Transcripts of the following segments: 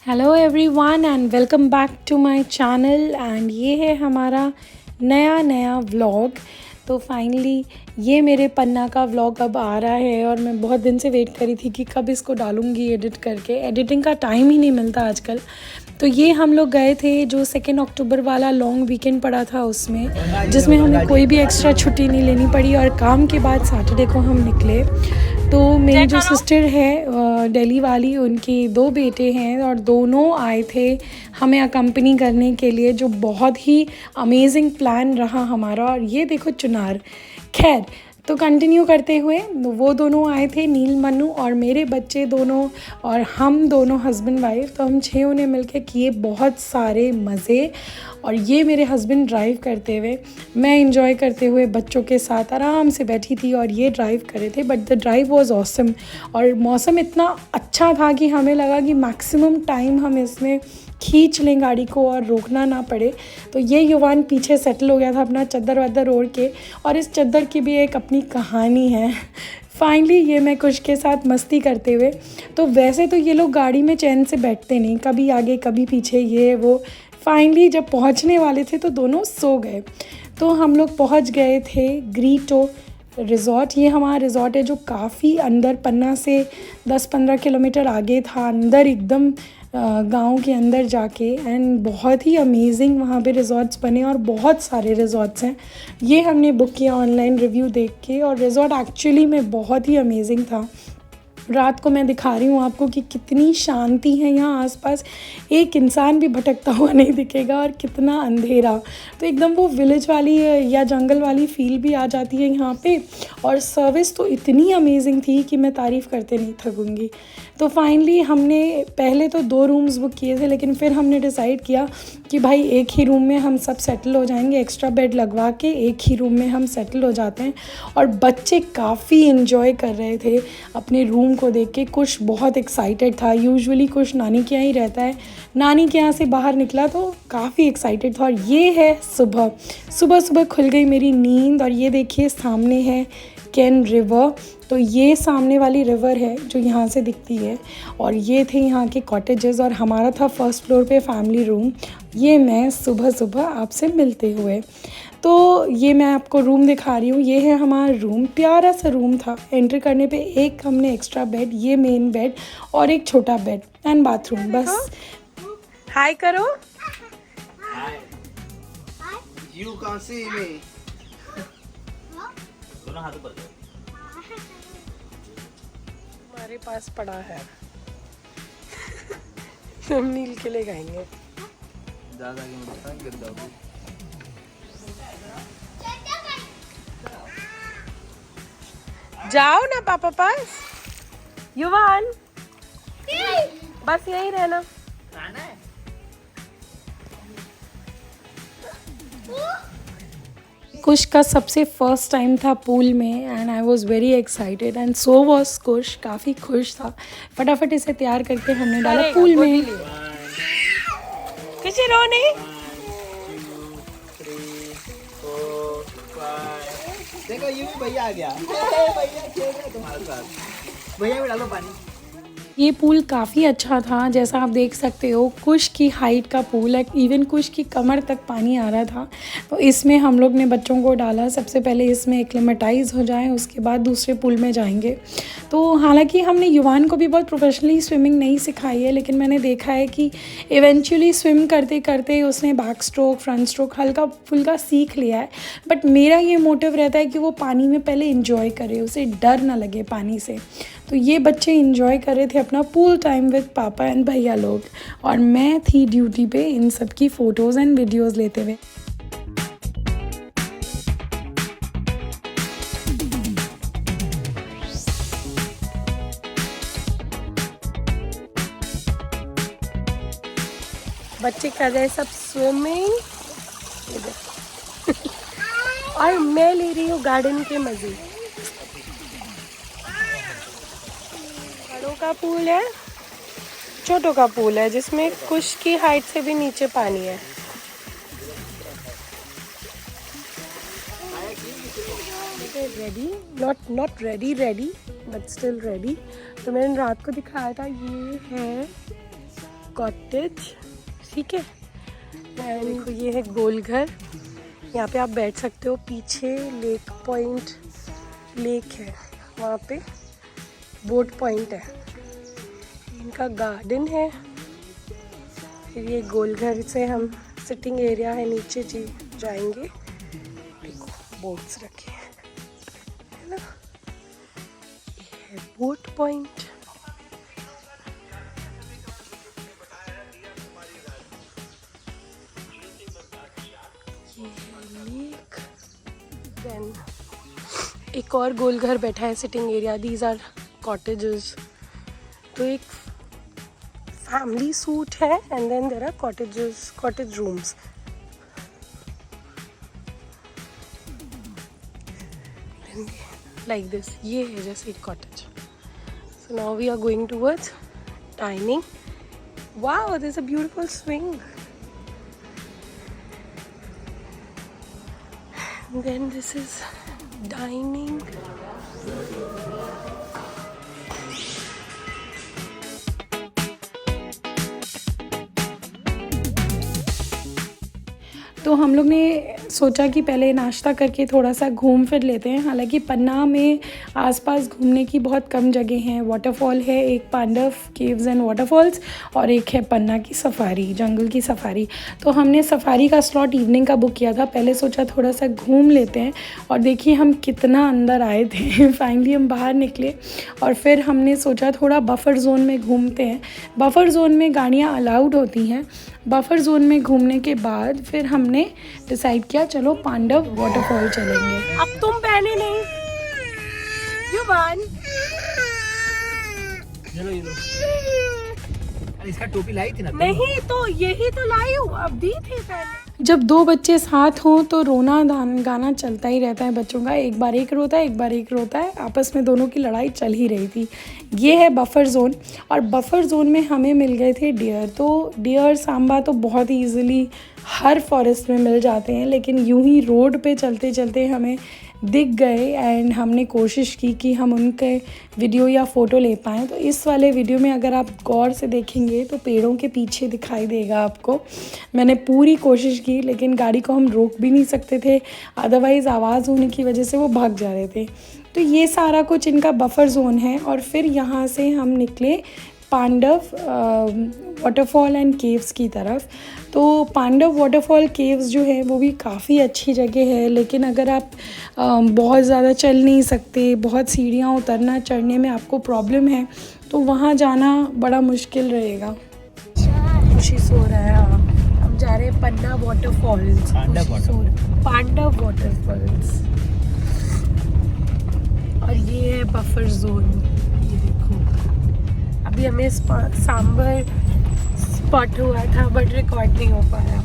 Hello everyone and welcome back to my channel. And ये है हमारा नया व्लॉग। तो फाइनली ये मेरे पन्ना का व्लॉग अब आ रहा है और मैं बहुत दिन से वेट करी थी कि कब इसको डालूँगी एडिट करके। एडिटिंग का टाइम ही नहीं मिलता आजकल। तो ये हम लोग गए थे जो 2 अक्टूबर वाला लॉन्ग वीकेंड पड़ा था उसमें, जिसमें हमें कोई भी एक्स्ट्रा छुट्टी नहीं लेनी पड़ी और काम के बाद सैटरडे को हम निकले। तो मेरी जो सिस्टर है दिल्ली वाली, उनके 2 बेटे हैं और दोनों आए थे हमें अकम्पनी करने के लिए, जो बहुत ही अमेजिंग प्लान रहा हमारा। और ये देखो चुनार। खैर, तो कंटिन्यू करते हुए वो दोनों आए थे, नील मन्नू और मेरे बच्चे दोनों और हम दोनों हस्बैंड वाइफ। तो हम 6 ने मिलकर किए बहुत सारे मज़े। और ये मेरे हस्बैंड ड्राइव करते हुए, मैं इंजॉय करते हुए बच्चों के साथ आराम से बैठी थी और ये ड्राइव कर रहे थे। But the drive was awesome और मौसम इतना अच्छा था कि हमें लगा कि मैक्सिमम टाइम हम इसमें खींच लें गाड़ी को और रोकना ना पड़े। तो ये युवान पीछे सेटल हो गया था अपना चद्दर वद्दर ओढ़ के, और इस चद्दर की भी एक अपनी कहानी है। फाइनली ये मैं कुछ के साथ मस्ती करते हुए, तो वैसे तो ये लोग गाड़ी में चैन से बैठते नहीं, कभी आगे कभी पीछे, ये वो। फाइनली जब पहुंचने वाले थे तो दोनों सो गए। तो हम लोग पहुंच गए थे ग्रीटो रिज़ॉर्ट। ये हमारा रिज़ॉर्ट है जो काफ़ी अंदर, पन्ना से 10-15 किलोमीटर आगे था, अंदर एकदम गांव के अंदर जाके। एंड बहुत ही अमेजिंग वहाँ पे रिज़ॉर्ट्स बने और बहुत सारे रिज़ॉर्ट्स हैं। ये हमने बुक किया ऑनलाइन रिव्यू देख के, और रिज़ॉर्ट एक्चुअली में बहुत ही अमेजिंग था। रात को मैं दिखा रही हूँ आपको कि कितनी शांति है यहाँ आसपास, एक इंसान भी भटकता हुआ नहीं दिखेगा और कितना अंधेरा। तो एकदम वो विलेज वाली या जंगल वाली फील भी आ जाती है यहाँ पे। और सर्विस तो इतनी अमेजिंग थी कि मैं तारीफ़ करते नहीं थकूँगी। तो फाइनली हमने पहले तो 2 रूम्स बुक किए थे, लेकिन फिर हमने डिसाइड किया कि भाई एक ही रूम में हम सब सेटल हो जाएंगे, एक्स्ट्रा बेड लगवा के एक ही रूम में हम सेटल हो जाते हैं। और बच्चे काफ़ी इन्जॉय कर रहे थे अपने रूम को देख के। कुछ बहुत एक्साइटेड था, यूजुअली कुछ नानी के यहाँ ही रहता है, नानी के यहाँ से बाहर निकला तो काफ़ी एक्साइटेड था। और ये है सुबह सुबह खुल गई मेरी नींद। और ये देखिए सामने है कैन रिवर। तो ये सामने वाली रिवर है जो यहाँ से दिखती है। और ये थे यहाँ के कॉटेजेस और हमारा था फर्स्ट फ्लोर पे फैमिली रूम। ये मैं सुबह आपसे मिलते हुए, तो ये मैं आपको रूम दिखा रही हूँ। ये है हमारा रूम, प्यारा सा रूम था। एंट्री करने पे एक हमने एक्स्ट्रा बेड, ये मेन बेड और एक छोटा बेड एंड बाथरूम, बस। हाय करो। You can't see me. दोनों हाथों पर हमारे पास पड़ा है। हम नील के लिए गाएंगे। ज़्यादा आगे मत बढ़ो, गिर जाओगे। जाओ ना पापा पास। युवान बस यहीं रहना। कुश का सबसे फर्स्ट टाइम था पूल में and I was very excited and so was Kush. काफ़ी खुश था। फटाफट इसे तैयार करके हमने डाला पूल में। कुछ रो नहीं। देखो ये भी भैया आ गया। भैया खेल रहे हैं तुम्हारे साथ। भैया भी डालो पानी। ये पूल काफ़ी अच्छा था, जैसा आप देख सकते हो कुश की हाइट का पूल है, इवन कुश की कमर तक पानी आ रहा था। तो इसमें हम लोग ने बच्चों को डाला। सबसे पहले इसमें एक्लेमेटाइज हो जाए, उसके बाद दूसरे पूल में जाएंगे। तो हालांकि हमने युवान को भी बहुत प्रोफेशनली स्विमिंग नहीं सिखाई है, लेकिन मैंने देखा है कि इवेंचुअली स्विम करते करते उसने बैक स्ट्रोक, फ्रंट स्ट्रोक हल्का फुल्का सीख लिया है। बट मेरा ये मोटिव रहता है कि वो पानी में पहले इंजॉय करे, उसे डर ना लगे पानी से। तो ये बच्चे इंजॉय कर रहे थे अपना पूल टाइम विद पापा एंड भैया लोग, और मैं थी ड्यूटी पे इन सब की फ़ोटोज़ एंड वीडियोज़ लेते हुए। बच्चे कर रहे सब स्विमिंग और मैं ले रही हूँ गार्डन के मज़े। बड़ों का पूल है, छोटों का पूल है, जिसमें कुश की हाइट से भी नीचे पानी है। Ready, not ready but still ready. तो मैंने रात को दिखाया था, ये है कॉटेज, ठीक है। देखो ये है गोल घर, यहाँ पे आप बैठ सकते हो। पीछे लेक पॉइंट लेक है, वहाँ पे बोट पॉइंट है। इनका गार्डन है। फिर ये गोल घर से हम सिटिंग एरिया है, नीचे जी जाएंगे। देखो बोट्स रखे हैं, है ना। ये है बोट पॉइंट। ये है लेक। देन एक और गोल घर बैठा है, sitting area. These are cottages. तो एक फैमिली सूट है and then there are cottages, cottage rooms. Like this, ये है जैसे एक cottage. So now we are going towards dining. Wow, there is a beautiful swing. Then this is dining. तो हम लोग ने सोचा कि पहले नाश्ता करके थोड़ा सा घूम फिर लेते हैं। हालांकि पन्ना में आसपास घूमने की बहुत कम जगह हैं। वाटरफॉल है एक, पांडव केव्स एंड वाटरफॉल्स, और एक है पन्ना की सफारी, जंगल की सफारी। तो हमने सफारी का स्लॉट इवनिंग का बुक किया था। पहले सोचा थोड़ा सा घूम लेते हैं, और देखिए हम कितना अंदर आए थे। फाइनली हम बाहर निकले और फिर हमने सोचा थोड़ा बफर जोन में घूमते हैं। बफर जोन में गाड़ियाँ अलाउड होती हैं। बफर जोन में घूमने के बाद फिर हमने डिसाइड किया चलो पांडव वाटरफॉल चलेंगे। अब तुम पहने नहीं, युवान। चलो ये लो। अरे इसका टोपी लाई थी ना? नहीं तो यही तो लाई हूँ, अब दी थी पहले। जब दो बच्चे साथ हों तो रोना गाना चलता ही रहता है बच्चों का। एक बार एक रोता है, एक बार एक रोता है। आपस में दोनों की लड़ाई चल ही रही थी। ये है बफर जोन, और बफर जोन में हमें मिल गए थे डियर। तो डियर सांबा तो बहुत ही ईजिली हर फॉरेस्ट में मिल जाते हैं, लेकिन यूं ही रोड पे चलते चलते हमें दिख गए एंड हमने कोशिश की कि हम उनके वीडियो या फ़ोटो ले पाएँ। तो इस वाले वीडियो में अगर आप गौर से देखेंगे तो पेड़ों के पीछे दिखाई देगा आपको। मैंने पूरी कोशिश की, लेकिन गाड़ी को हम रोक भी नहीं सकते थे, अदरवाइज़ आवाज़ होने की वजह से वो भाग जा रहे थे। तो ये सारा कुछ इनका बफर जोन है। और फिर यहाँ से हम निकले पांडव वाटरफॉल एंड केव्स की तरफ। तो पांडव वाटरफॉल केव्स जो है वो भी काफ़ी अच्छी जगह है, लेकिन अगर आप बहुत ज़्यादा चल नहीं सकते, बहुत सीढ़ियाँ उतरना चढ़ने में आपको प्रॉब्लम है, तो वहाँ जाना बड़ा मुश्किल रहेगा। खुशी सो रहा है। हम जा रहे हैं पन्ना वाटरफॉल्स। पांडव वाटरफॉल्स। और ये है बफर जोन। ये देखो, अभी हमें सांबर स्पॉट हुआ था बट रिकॉर्ड नहीं हो पाया।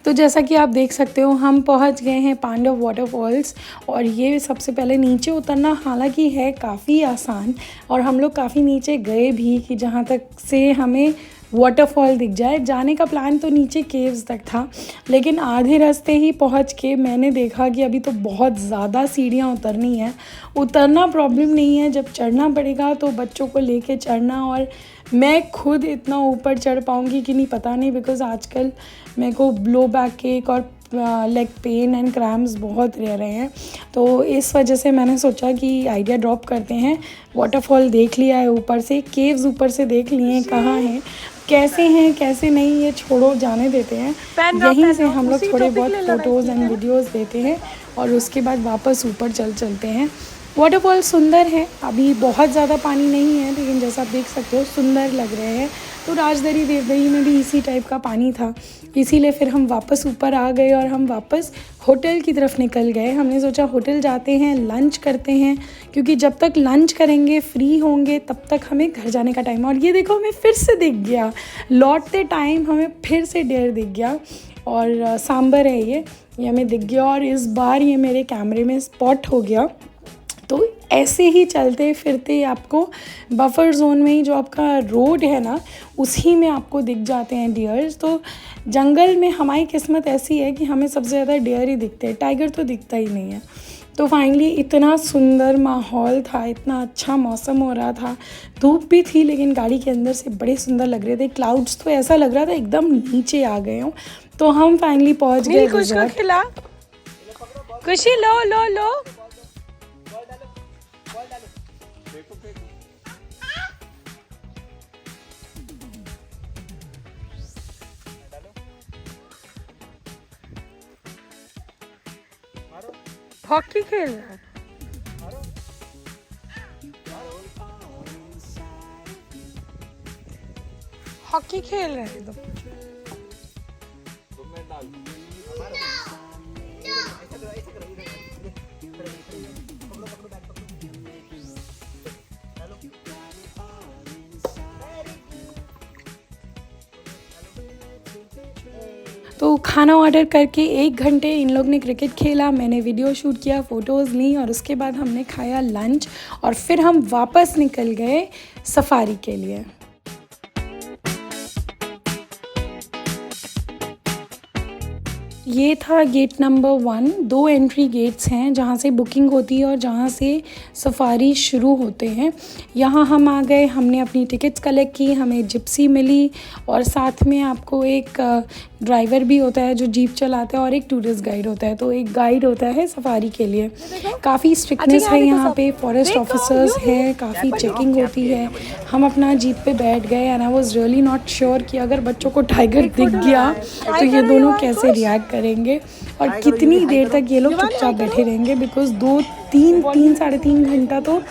तो जैसा कि आप देख सकते हो हम पहुंच गए हैं पांडव वाटरफॉल्स। और ये सबसे पहले नीचे उतरना हालांकि है काफ़ी आसान, और हम लोग काफ़ी नीचे गए भी कि जहाँ तक से हमें वाटरफॉल दिख जाए। जाने का प्लान तो नीचे केव्स तक था, लेकिन आधे रास्ते ही पहुंच के मैंने देखा कि अभी तो बहुत ज़्यादा सीढ़ियाँ उतरनी है। उतरना प्रॉब्लम नहीं है, जब चढ़ना पड़ेगा तो बच्चों को लेके चढ़ना। और मैं खुद इतना ऊपर चढ़ पाऊँगी कि नहीं पता नहीं, बिकॉज़ आजकल मेरे को लो बैक एक और लेग पेन एंड क्रैम्प्स बहुत रह रहे हैं। तो इस वजह से मैंने सोचा कि आइडिया ड्रॉप करते हैं। वाटरफॉल देख लिया है ऊपर से, केव्स ऊपर से देख लिए हैं कहाँ हैं, कैसे हैं कैसे नहीं, ये छोड़ो, जाने देते हैं। यहीं से हम लोग थोड़े बहुत फ़ोटोज़ एंड वीडियोज़ देते हैं और उसके बाद वापस ऊपर चलते हैं। वाटरफॉल सुंदर है, अभी बहुत ज़्यादा पानी नहीं है, लेकिन जैसा आप देख सकते हो सुंदर लग रहे हैं। तो राजदरी देवदरी में भी इसी टाइप का पानी था, इसीलिए फिर हम वापस ऊपर आ गए और हम वापस होटल की तरफ निकल गए। हमने सोचा होटल जाते हैं, लंच करते हैं, क्योंकि जब तक लंच करेंगे फ्री होंगे तब तक हमें घर जाने का टाइम। और ये देखो हमें फिर से दिख गया, लौटते टाइम हमें फिर से डेयर दिख गया। और सांबर है ये हमें दिख गया, और इस बार ये मेरे कैमरे में स्पॉट हो गया। तो ऐसे ही चलते फिरते आपको बफर जोन में ही जो आपका रोड है ना, उसी में आपको दिख जाते हैं डियर्स। तो जंगल में हमारी किस्मत ऐसी है कि हमें सबसे ज़्यादा डियर ही दिखते हैं, टाइगर तो दिखता ही नहीं है। तो फाइनली इतना सुंदर माहौल था, इतना अच्छा मौसम हो रहा था, धूप भी थी लेकिन गाड़ी के अंदर से बड़े सुंदर लग रहे थे। क्लाउड्स तो ऐसा लग रहा था एकदम नीचे आ गए हों। तो हम फाइनली पहुंच गए रिजॉर्ट। खिला खुशी, लो लो लो। हॉकी खेल रहा है। हॉकी खेल रहे हैं तो तो खाना ऑर्डर करके 1 घंटे इन लोग ने क्रिकेट खेला, मैंने वीडियो शूट किया, फ़ोटोज़ ली और उसके बाद हमने खाया लंच और फिर हम वापस निकल गए सफारी के लिए। ये था गेट नंबर 1। 2 एंट्री गेट्स हैं जहाँ से बुकिंग होती है और जहाँ से सफारी शुरू होते हैं। यहाँ हम आ गए, हमने अपनी टिकट्स कलेक्ट की, हमें जिप्सी मिली और साथ में आपको एक ड्राइवर भी होता है जो जीप चलाता है और एक टूरिस्ट गाइड होता है। तो एक गाइड होता है सफारी के लिए। काफ़ी स्ट्रिक्टनेस है यहाँ पे, फॉरेस्ट ऑफिसर्स हैं, काफ़ी चेकिंग होती है। हम अपना जीप पे बैठ गए and I was really not sure कि अगर बच्चों को टाइगर दिख गया तो ये दोनों कैसे रिएक्ट करेंगे और कितनी देर तक ये लोग चुपचाप बैठे रहेंगे, बिकॉज 2-3 साढ़े 3 घंटा तो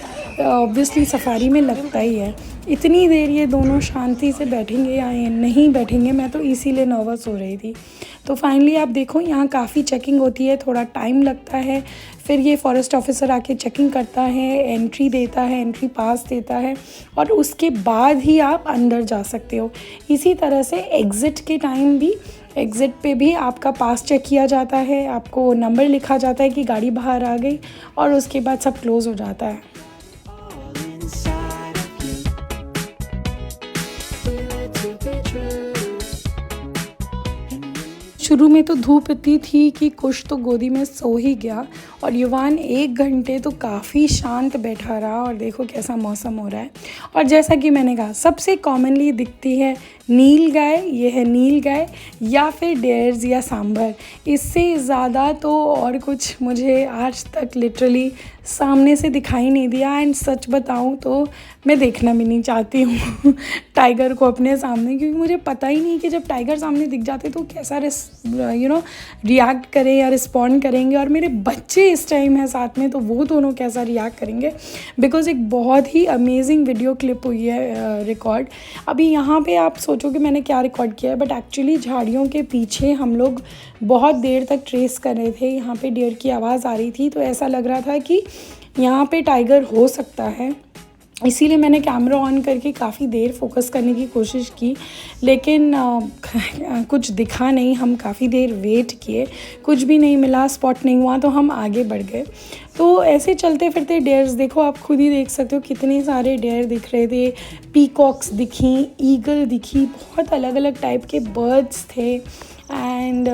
ऑब्वियसली सफारी में लगता ही है। इतनी देर ये दोनों शांति से बैठेंगे या नहीं बैठेंगे, मैं तो इसीलिए नर्वस हो रही थी। तो फाइनली आप देखो यहाँ काफ़ी चेकिंग होती है, थोड़ा टाइम लगता है, फिर ये फॉरेस्ट ऑफिसर आके चेकिंग करता है, एंट्री देता है, एंट्री पास देता है और उसके बाद ही आप अंदर जा सकते हो। इसी तरह से एग्ज़िट के टाइम भी, एग्ज़िट पे भी आपका पास चेक किया जाता है, आपको नंबर लिखा जाता है कि गाड़ी बाहर आ गई और उसके बाद सब क्लोज़ हो जाता है। शुरू में तो धूप इतनी थी कि कुछ तो गोदी में सो ही गया और युवान 1 घंटे तो काफ़ी शांत बैठा रहा और देखो कैसा मौसम हो रहा है। और जैसा कि मैंने कहा सबसे कॉमनली दिखती है नील गाय, ये है नील गाय या फिर डेयर्स या सांभर। इससे ज़्यादा तो और कुछ मुझे आज तक लिटरली सामने से दिखाई नहीं दिया। एंड सच बताऊं तो मैं देखना भी नहीं चाहती हूँ टाइगर को अपने सामने, क्योंकि मुझे पता ही नहीं कि जब टाइगर सामने दिख जाते तो कैसा रिएक्ट करें या रिस्पॉन्ड करेंगे, और मेरे बच्चे इस टाइम है साथ में तो वो दोनों कैसा रिएक्ट करेंगे। बिकॉज़ एक बहुत ही अमेजिंग वीडियो क्लिप हुई है रिकॉर्ड। अभी यहाँ पे आप सोचो कि मैंने क्या रिकॉर्ड किया है, बट एक्चुअली झाड़ियों के पीछे हम लोग बहुत देर तक ट्रेस कर रहे थे। यहाँ पे डियर की आवाज़ आ रही थी तो ऐसा लग रहा था कि यहाँ पे टाइगर हो सकता है, इसीलिए मैंने कैमरा ऑन करके काफ़ी देर फोकस करने की कोशिश की, लेकिन कुछ दिखा नहीं। हम काफ़ी देर वेट किए, कुछ भी नहीं मिला, स्पॉट नहीं हुआ तो हम आगे बढ़ गए। तो ऐसे चलते फिरते डेयर्स देखो, आप खुद ही देख सकते हो कितने सारे डेयर दिख रहे थे। पीकॉक्स दिखी, ईगल दिखी, बहुत अलग अलग टाइप के बर्ड्स थे एंड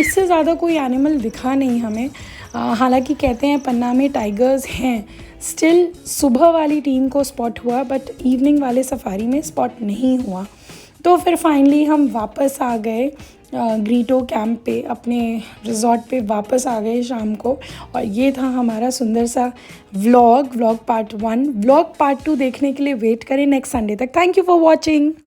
इससे ज़्यादा कोई एनिमल दिखा नहीं हमें। हालांकि कहते हैं पन्ना में टाइगर्स हैं, स्टिल सुबह वाली टीम को स्पॉट हुआ बट इवनिंग वाले सफारी में स्पॉट नहीं हुआ। तो फिर फाइनली हम वापस आ गए ग्रीटो कैंप पे, अपने रिजॉर्ट पे वापस आ गए शाम को। और ये था हमारा सुंदर सा व्लॉग पार्ट 1। व्लॉग पार्ट 2 देखने के लिए वेट करें नेक्स्ट संडे तक। Thank you for watching.